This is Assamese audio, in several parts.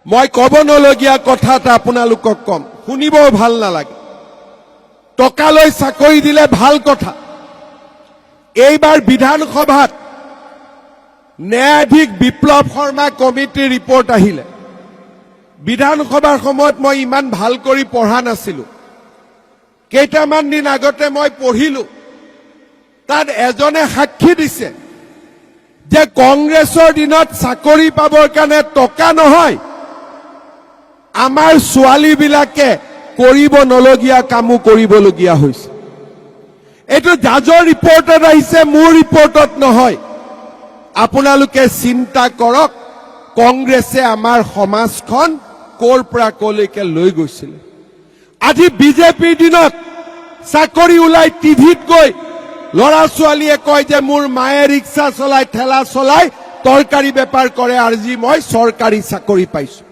মই কব নলগীয়া কথা এটা আপোনালোকক কম, শুনিব ভাল নালাগে। টকালৈ চাকৰি দিলে ভাল কথা। এইবাৰ বিধানসভাত ন্যায়াধীশ বিপ্লৱ শৰ্মা কমিটিৰ ৰিপৰ্ট আহিলে। বিধানসভাৰ সময়ত মই ইমান ভাল কৰি পঢ়া নাছিলো। কেইটামান দিন আগতে মই পঢ়িলো, তাত এজনে সাক্ষী দিছে যে কংগ্ৰেছৰ দিনত চাকৰি পাবৰ কাৰণে টকা নহয়, আমাৰ ছোৱালীবিলাকে কৰিব নলগীয়া কামো কৰিবলগীয়া হৈছে। এইটো জাজৰ ৰিপৰ্টত আহিছে, মোৰ ৰিপৰ্টত নহয়। আপোনালোকে চিন্তা কৰক, কংগ্ৰেছে আমাৰ সমাজখন ক'ৰ পৰা ক'লৈকে লৈ গৈছিল। আজি বিজেপিৰ দিনত চাকৰি ওলাই টিভিত গৈ ল'ৰা ছোৱালীয়ে কয় যে মোৰ মায়ে ৰিক্সা চলাই, ঠেলা চলাই, তৰকাৰী বেপাৰ কৰে, আজি মই চৰকাৰী চাকৰি পাইছো।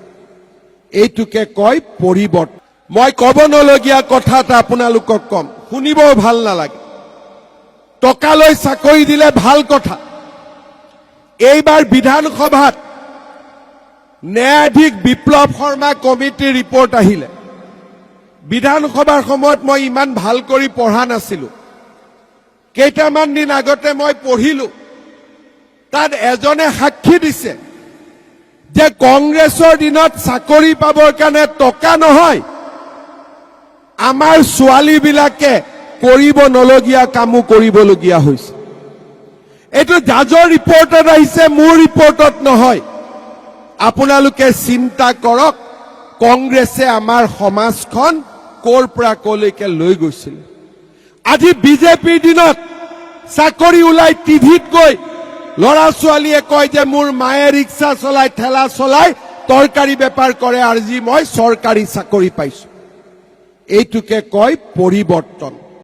এইটোকে কয় পৰিৱৰ্তন। মই কব নলগীয়া কথা এটা আপোনালোকক কম, শুনিব ভাল নালাগে। টকালৈ চাকৰি দিলে ভাল কথা। এইবাৰ বিধানসভাত ন্যায়াধীশ বিপ্লৱ শৰ্মা কমিটিৰ ৰিপৰ্ট আহিলে। বিধানসভাৰ সময়ত মই ইমান ভাল কৰি পঢ়া নাছিলো। কেইটামান দিন আগতে মই পঢ়িলো, তাত এজনে সাক্ষী দিছে যে কংগ্ৰেছৰ দিনত চাকৰি পাবৰ কাৰণে টকা নহয়, আমাৰ ছোৱালীবিলাকে কৰিব নলগীয়া কামো কৰিবলগীয়া হৈছে। এইটো জাজৰ ৰিপৰ্টত আহিছে, মোৰ ৰিপৰ্টত নহয়। আপোনালোকে চিন্তা কৰক, কংগ্ৰেছে আমাৰ সমাজখন ক'ৰ পৰা ক'লৈকে লৈ গৈছিল। আজি বিজেপিৰ দিনত চাকৰি ওলাই টিভিত গৈ ল'ৰা ছোৱালীয়ে কয় যে মোৰ মায়ে ৰিক্সা চলাই, ঠেলা চলাই, তৰকাৰী বেপাৰ কৰে, আজি মই চৰকাৰী চাকৰি পাইছো। এইটোকে কয় পৰিৱৰ্তন।